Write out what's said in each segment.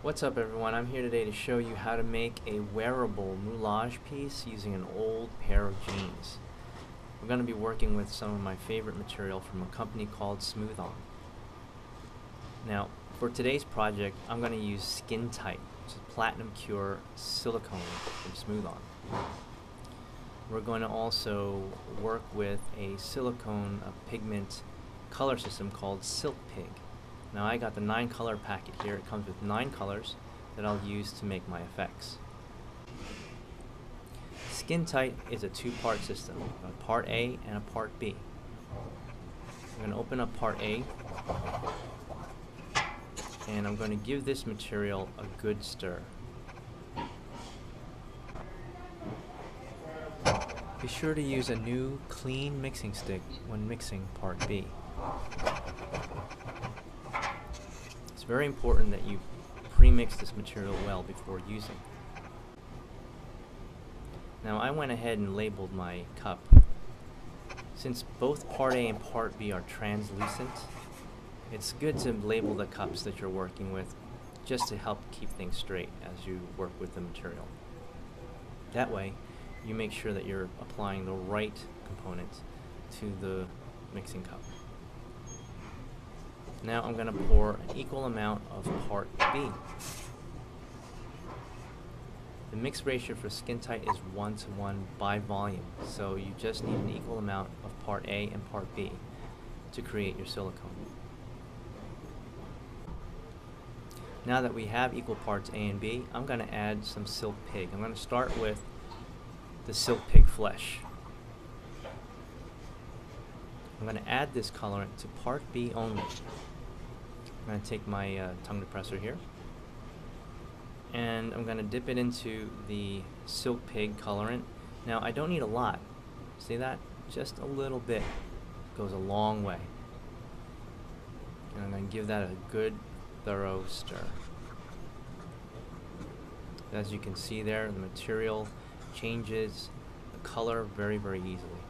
What's up everyone, I'm here today to show you how to make a wearable moulage piece using an old pair of jeans. We're going to be working with some of my favorite material from a company called Smooth On. Now, for today's project, I'm going to use TITE, which is Platinum Cure silicone from Smooth On. We're going to also work with a silicone pigment color system called SILC-PIG. Now I got the 9-color packet here. It comes with 9 colors that I'll use to make my effects. TITE is a 2-part system, a part A and a part B. I'm going to open up part A and I'm going to give this material a good stir. Be sure to use a new clean mixing stick when mixing part B. It's very important that you pre-mix this material well before using. Now I went ahead and labeled my cup. Since both part A and part B are translucent, it's good to label the cups that you're working with just to help keep things straight as you work with the material. That way you make sure that you're applying the right components to the mixing cup. Now I'm going to pour an equal amount of part B. The mix ratio for TITE is 1:1 by volume, so you just need an equal amount of part A and part B to create your silicone. Now that we have equal parts A and B, I'm going to add some SILC-PIG. I'm going to start with the SILC-PIG flesh. I'm going to add this colorant to part B only. I'm going to take my tongue depressor here and I'm going to dip it into the SILC-PIG colorant. Now I don't need a lot. See that? Just a little bit goes a long way. And I'm going to give that a good thorough stir. As you can see there, the material changes the color very easily.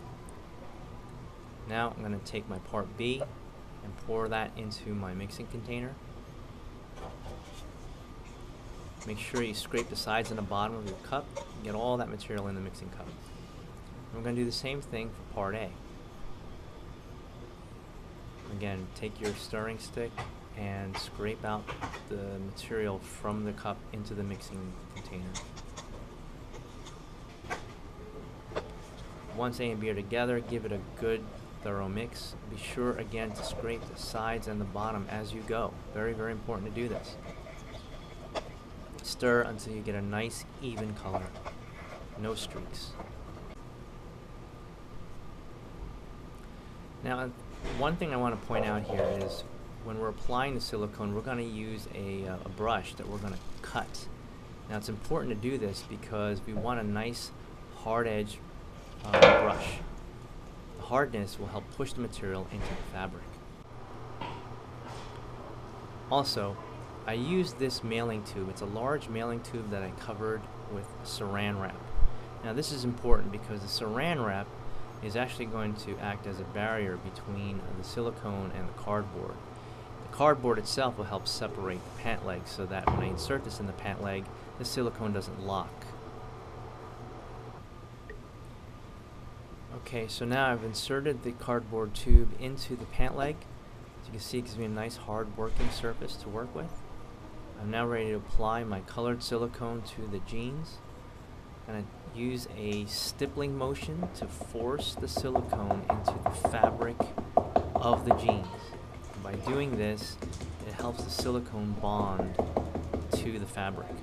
Now I'm going to take my part B and pour that into my mixing container. Make sure you scrape the sides and the bottom of your cup and get all that material in the mixing cup. We're going to do the same thing for part A. Again, take your stirring stick and scrape out the material from the cup into the mixing container. Once A and B are together, give it a good thorough mix. Be sure again to scrape the sides and the bottom as you go. Very important to do this. Stir until you get a nice even color. No streaks. Now one thing I want to point out here is when we're applying the silicone, we're going to use a brush that we're going to cut. Now it's important to do this because we want a nice hard edge brush. The hardness will help push the material into the fabric. Also, I used this mailing tube. It's a large mailing tube that I covered with saran wrap. Now this is important because the saran wrap is actually going to act as a barrier between the silicone and the cardboard. The cardboard itself will help separate the pant leg so that when I insert this in the pant leg, the silicone doesn't lock. Okay, so now I've inserted the cardboard tube into the pant leg. As you can see, it gives me a nice hard working surface to work with. I'm now ready to apply my colored silicone to the jeans. I'm going to use a stippling motion to force the silicone into the fabric of the jeans. And by doing this, it helps the silicone bond to the fabric.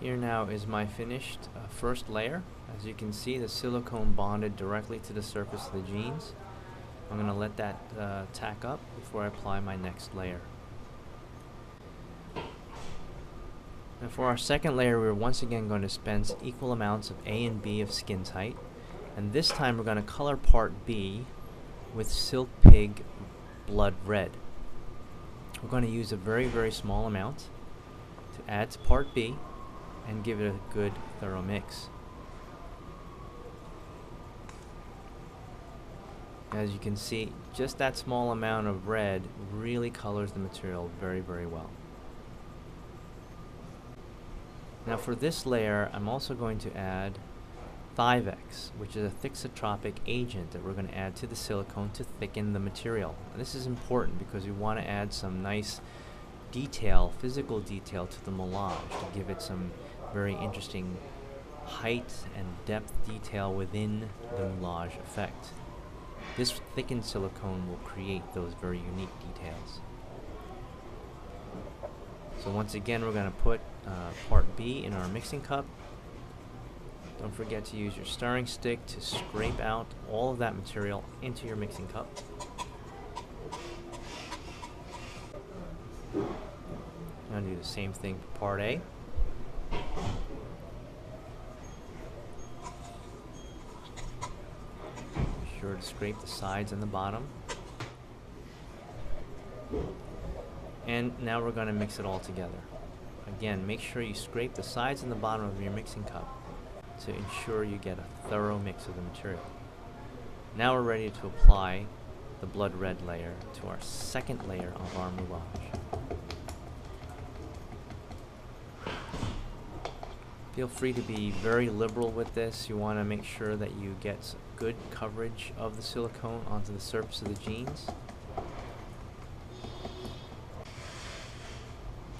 Here now is my finished first layer. As you can see, the silicone bonded directly to the surface of the jeans. I'm going to let that tack up before I apply my next layer. And for our second layer, we're once again going to dispense equal amounts of A and B of TITE. And this time we're going to color part B with SILC-PIG Blood Red. We're going to use a very small amount to add to part B and give it a good thorough mix. As you can see, just that small amount of red really colors the material very well. Now for this layer, I'm also going to add TITE, which is a thixotropic agent that we're going to add to the silicone to thicken the material. And this is important because we want to add some nice detail, physical detail to the moulage to give it some very interesting height and depth detail within the moulage effect. This thickened silicone will create those very unique details. So once again, we're going to put part B in our mixing cup. Don't forget to use your stirring stick to scrape out all of that material into your mixing cup. Now do the same thing for part A. Be sure to scrape the sides and the bottom. And now we're going to mix it all together. Again, make sure you scrape the sides and the bottom of your mixing cup to ensure you get a thorough mix of the material. Now we're ready to apply the blood red layer to our second layer of our moulage. Feel free to be very liberal with this. You want to make sure that you get good coverage of the silicone onto the surface of the jeans.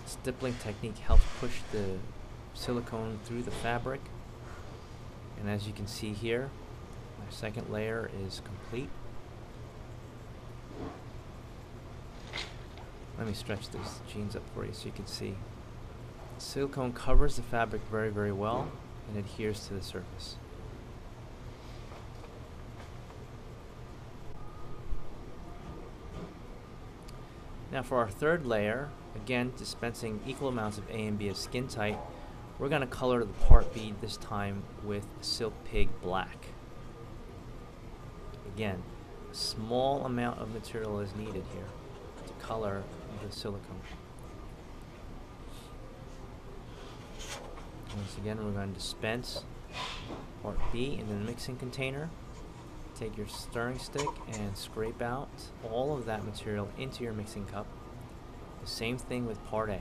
Stippling technique helps push the silicone through the fabric, and as you can see here, my second layer is complete. Let me stretch these jeans up for you so you can see. Silicone covers the fabric very, very well and adheres to the surface. Now for our third layer, again dispensing equal amounts of A and B of skin tight, we're going to color the part B this time with SILC-PIG black. Again, a small amount of material is needed here to color the silicone. Once again, we're going to dispense part B in the mixing container. Take your stirring stick and scrape out all of that material into your mixing cup. The same thing with part A.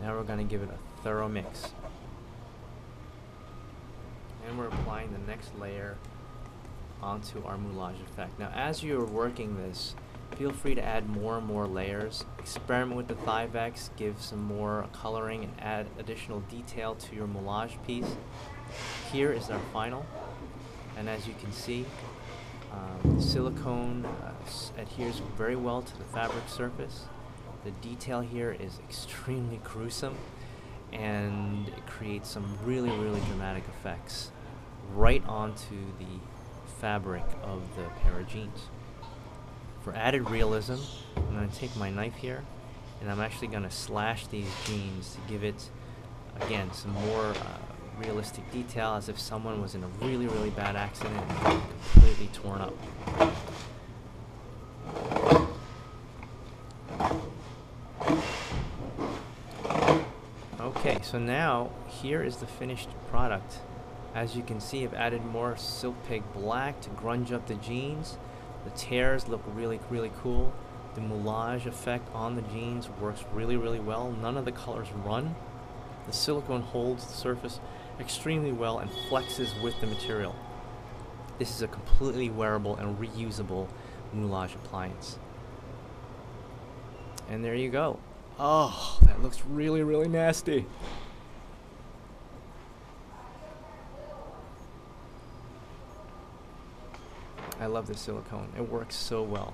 Now we're going to give it a thorough mix. And we're applying the next layer onto our moulage effect. Now as you're working this, feel free to add more and more layers. Experiment with the TITE, give some more coloring and add additional detail to your moulage piece. Here is our final, and as you can see, the silicone adheres very well to the fabric surface. The detail here is extremely gruesome, and it creates some really, really dramatic effects right onto the fabric of the pair of jeans. For added realism, I'm going to take my knife here and I'm actually going to slash these jeans to give it, again, some more realistic detail, as if someone was in a really, really bad accident and completely torn up. Okay, so now here is the finished product. As you can see, I've added more SILC-PIG black to grunge up the jeans. The tears look really, really cool. The moulage effect on the jeans works really, really well. None of the colors run. The silicone holds the surface extremely well and flexes with the material. This is a completely wearable and reusable moulage appliance. And there you go. Oh, that looks really, really nasty. I love this silicone. It works so well.